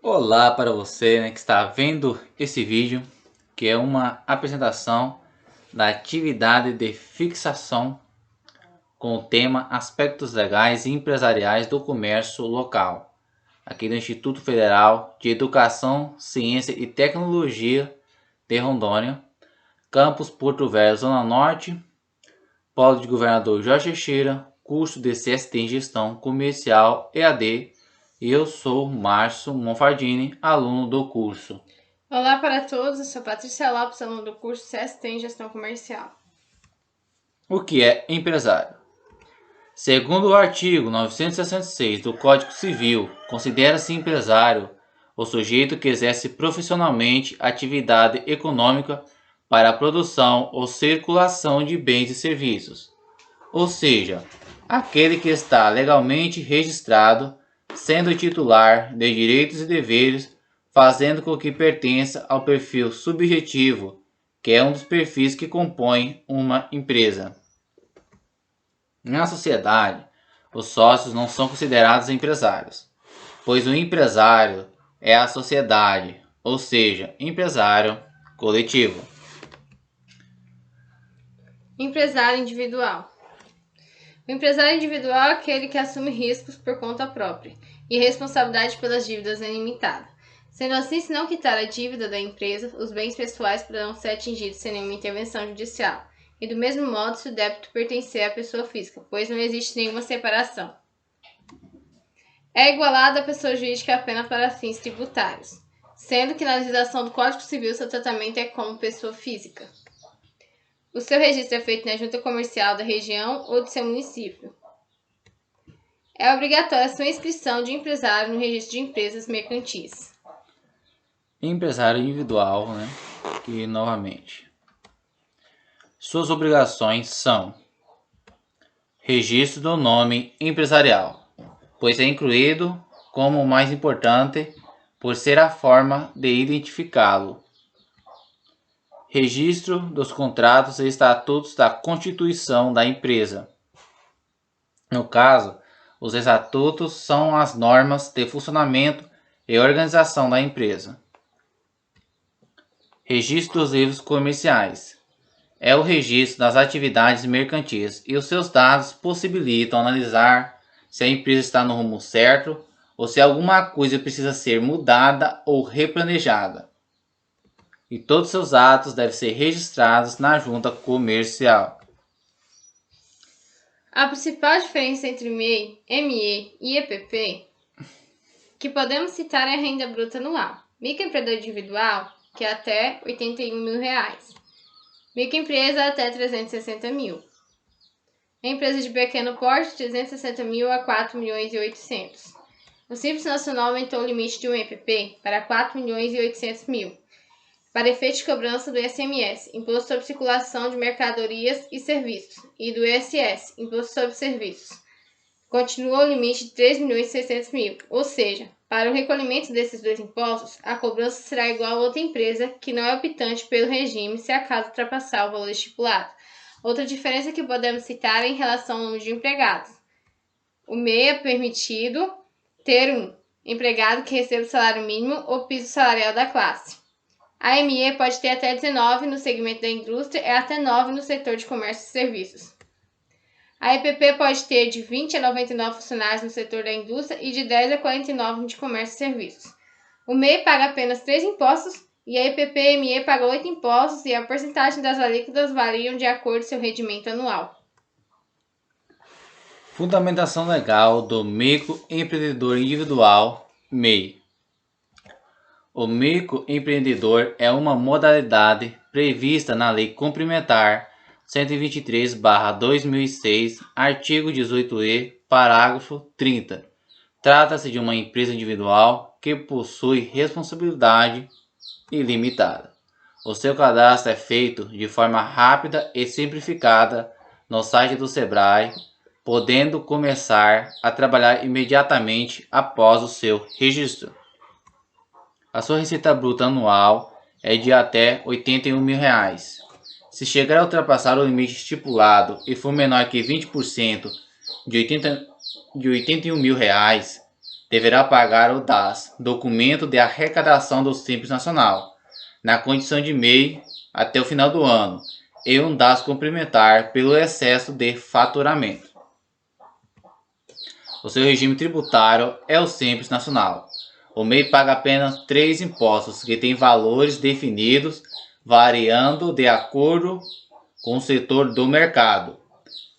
Olá para você, que está vendo esse vídeo, que é uma apresentação da atividade de fixação com o tema Aspectos Legais e Empresariais do Comércio Local, aqui do Instituto Federal de Educação, Ciência e Tecnologia de Rondônia, Campus Porto Velho, Zona Norte, Polo de Governador Jorge Teixeira, curso de CST em Gestão Comercial EAD. E eu sou Márcio Monfardini, aluno do curso. Olá para todos, eu sou Patrícia Lopes, aluno do curso CST em Gestão Comercial. O que é empresário? Segundo o artigo 966 do Código Civil, considera-se empresário o sujeito que exerce profissionalmente atividade econômica para a produção ou circulação de bens e serviços, ou seja, aquele que está legalmente registrado, sendo titular de direitos e deveres, fazendo com que pertença ao perfil subjetivo, que é um dos perfis que compõem uma empresa. Na sociedade, os sócios não são considerados empresários, pois o empresário é a sociedade, ou seja, empresário coletivo. Empresário individual. O empresário individual é aquele que assume riscos por conta própria e responsabilidade pelas dívidas é ilimitada. Sendo assim, se não quitar a dívida da empresa, os bens pessoais poderão ser atingidos sem nenhuma intervenção judicial. E do mesmo modo, se o débito pertencer à pessoa física, pois não existe nenhuma separação. É igualado à pessoa jurídica apenas para fins tributários, sendo que na legislação do Código Civil seu tratamento é como pessoa física. O seu registro é feito na junta comercial da região ou do seu município. É obrigatória a sua inscrição de empresário no registro de empresas mercantis. Empresário individual, que novamente. Suas obrigações são: registro do nome empresarial, pois é incluído como o mais importante por ser a forma de identificá-lo. Registro dos contratos e estatutos da constituição da empresa. No caso, os estatutos são as normas de funcionamento e organização da empresa. Registro dos livros comerciais. É o registro das atividades mercantis e os seus dados possibilitam analisar se a empresa está no rumo certo ou se alguma coisa precisa ser mudada ou replanejada. E todos seus atos devem ser registrados na junta comercial. A principal diferença entre MEI, ME e EPP que podemos citar é a renda bruta anual. Microempreendedor individual, que é até R$ 81 mil. Microempresa até 360 mil. Empresa de pequeno porte, 360 mil a 4 milhões e 800. O Simples Nacional aumentou o limite de um EPP para 4 milhões e 800 mil, para efeito de cobrança do ICMS, Imposto sobre Circulação de Mercadorias e Serviços, e do ISS, Imposto sobre Serviços. Continua o limite de 3 milhões e 600 mil, ou seja, para o recolhimento desses dois impostos, a cobrança será igual a outra empresa que não é optante pelo regime se acaso ultrapassar o valor estipulado. Outra diferença que podemos citar é em relação ao número de empregados. O MEI é permitido ter um empregado que receba o salário mínimo ou piso salarial da classe. A ME pode ter até 19 no segmento da indústria e até 9 no setor de comércio e serviços. A EPP pode ter de 20 a 99 funcionários no setor da indústria e de 10 a 49 no de comércio e serviços. O MEI paga apenas 3 impostos e a EPP-ME paga 8 impostos e a porcentagem das alíquotas variam de acordo com seu rendimento anual. Fundamentação legal do microempreendedor individual, MEI. O microempreendedor é uma modalidade prevista na Lei Complementar 123/2006, artigo 18e, parágrafo 30. Trata-se de uma empresa individual que possui responsabilidade ilimitada. O seu cadastro é feito de forma rápida e simplificada no site do Sebrae, podendo começar a trabalhar imediatamente após o seu registro. A sua receita bruta anual é de até R$ 81 mil. Se chegar a ultrapassar o limite estipulado e for menor que 20% de R$ 81 mil, deverá pagar o DAS, Documento de Arrecadação do Simples Nacional, na condição de MEI até o final do ano, e um DAS complementar pelo excesso de faturamento. O seu regime tributário é o Simples Nacional. O MEI paga apenas 3 impostos que têm valores definidos, variando de acordo com o setor do mercado.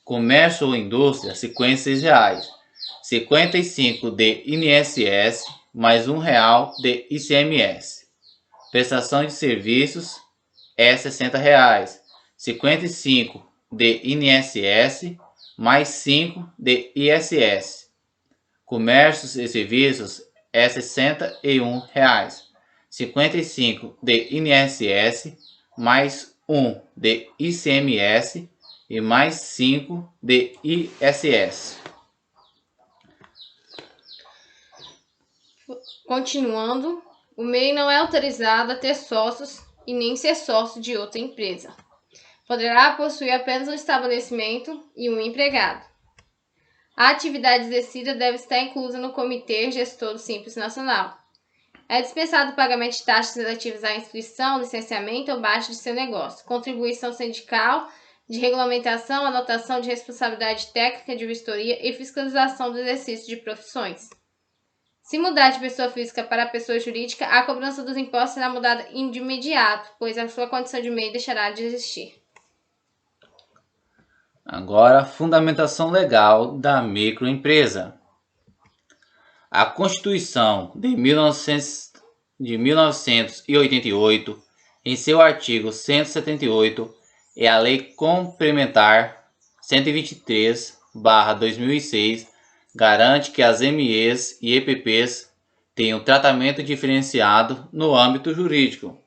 Comércio ou indústria, R$ 56, 55 de INSS, mais R$ 1 de ICMS. Prestação de serviços é R$ 60, 55 de INSS, mais 5 de ISS. Comércios e serviços é R$ 61, 55 de INSS, mais 1 de ICMS e mais 5 de ISS. Continuando, o MEI não é autorizado a ter sócios e nem ser sócio de outra empresa. Poderá possuir apenas um estabelecimento e um empregado. A atividade exercida deve estar inclusa no Comitê Gestor do Simples Nacional. É dispensado o pagamento de taxas relativas à inscrição, licenciamento ou baixa de seu negócio, contribuição sindical, de regulamentação, anotação de responsabilidade técnica, de vistoria e fiscalização do exercício de profissões. Se mudar de pessoa física para pessoa jurídica, a cobrança dos impostos será mudada de imediato, pois a sua condição de MEI deixará de existir. Agora, fundamentação legal da microempresa. A Constituição de 1988, em seu artigo 178, e a Lei Complementar 123/2006, garante que as MEs e EPPs tenham tratamento diferenciado no âmbito jurídico,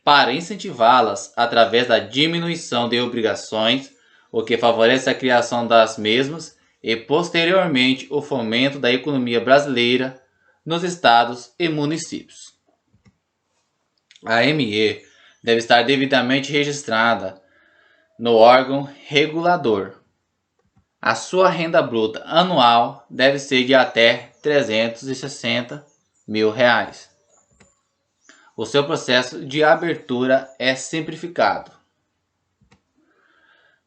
para incentivá-las através da diminuição de obrigações, o que favorece a criação das mesmas e, posteriormente, o fomento da economia brasileira nos estados e municípios. A ME deve estar devidamente registrada no órgão regulador. A sua renda bruta anual deve ser de até R$ 360 mil. O seu processo de abertura é simplificado.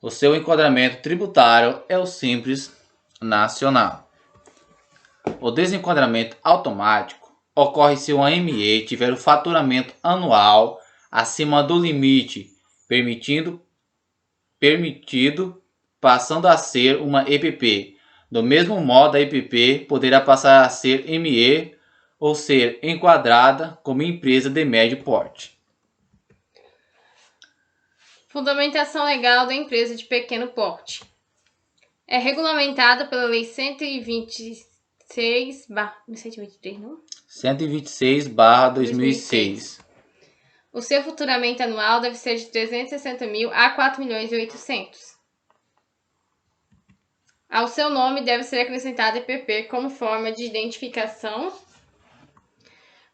O seu enquadramento tributário é o Simples Nacional. O desenquadramento automático ocorre se uma ME tiver o faturamento anual acima do limite permitido, passando a ser uma EPP. Do mesmo modo, a EPP poderá passar a ser ME ou ser enquadrada como empresa de médio porte. Fundamentação legal da empresa de pequeno porte. É regulamentada pela Lei 126/2006. O seu faturamento anual deve ser de 360 mil a 4.800.000. Ao seu nome deve ser acrescentado EPP como forma de identificação.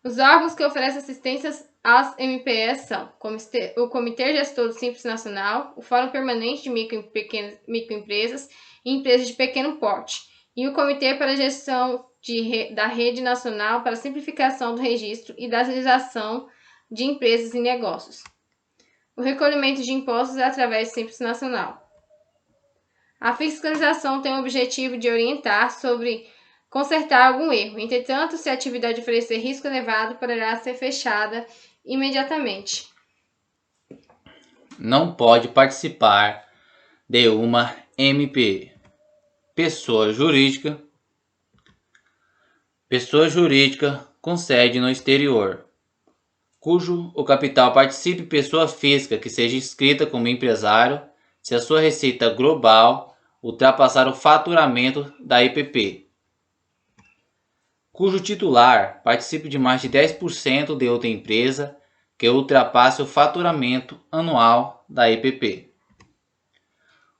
Os órgãos que oferecem assistência às MPS são o Comitê Gestor do Simples Nacional, o Fórum Permanente de Microempresas e Empresas de Pequeno Porte e o Comitê para a Gestão da Rede Nacional para a Simplificação do Registro e da Agilização de Empresas e Negócios. O recolhimento de impostos é através do Simples Nacional. A fiscalização tem o objetivo de orientar sobre consertar algum erro. Entretanto, se a atividade oferecer risco elevado, poderá ser fechada imediatamente. Não pode participar de uma MP. Pessoa jurídica com sede no exterior, cujo o capital participe pessoa física que seja inscrita como empresário, se a sua receita global ultrapassar o faturamento da EPP, cujo titular participe de mais de 10% de outra empresa que ultrapasse o faturamento anual da EPP,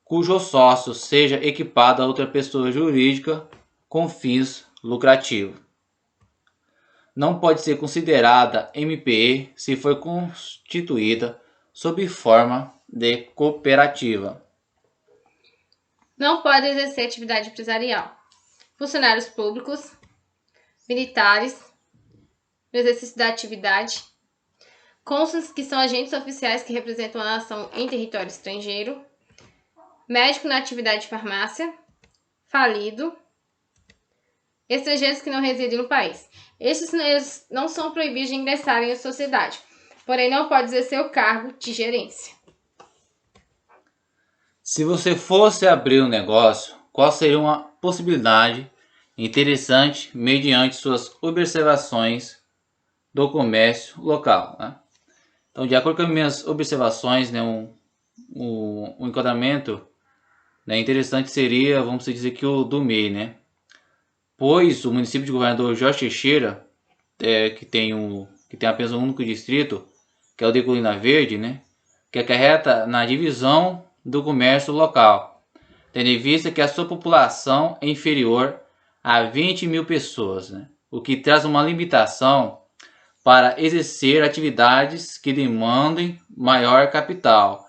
cujo sócio seja equipado a outra pessoa jurídica com fins lucrativos. Não pode ser considerada MPE se for constituída sob forma de cooperativa. Não pode exercer atividade empresarial. Funcionários públicos, militares, no exercício da atividade, cônsules, que são agentes oficiais que representam a nação em território estrangeiro, médico na atividade de farmácia, falido, estrangeiros que não residem no país. Estes não são proibidos de ingressarem à sociedade, porém não pode exercer o cargo de gerência. Se você fosse abrir um negócio, qual seria uma possibilidade interessante mediante suas observações do comércio local, né? Então, de acordo com as minhas observações, né, um enquadramento, né, interessante seria, vamos dizer que o do MEI, né? Pois o município de Governador Jorge Teixeira, que tem apenas um único distrito, que é o de Colina Verde, né, que acarreta na divisão do comércio local, tendo em vista que a sua população é inferior a 20 mil pessoas, né, o que traz uma limitação para exercer atividades que demandem maior capital.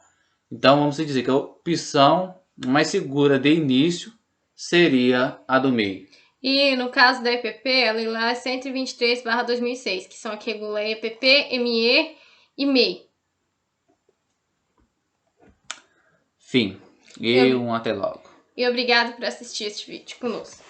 Então vamos dizer que a opção mais segura de início seria a do MEI. E no caso da EPP, a lei lá é 123/2006, que são a que regula EPP, ME e MEI. Fim. E um até logo. E obrigado por assistir este vídeo conosco.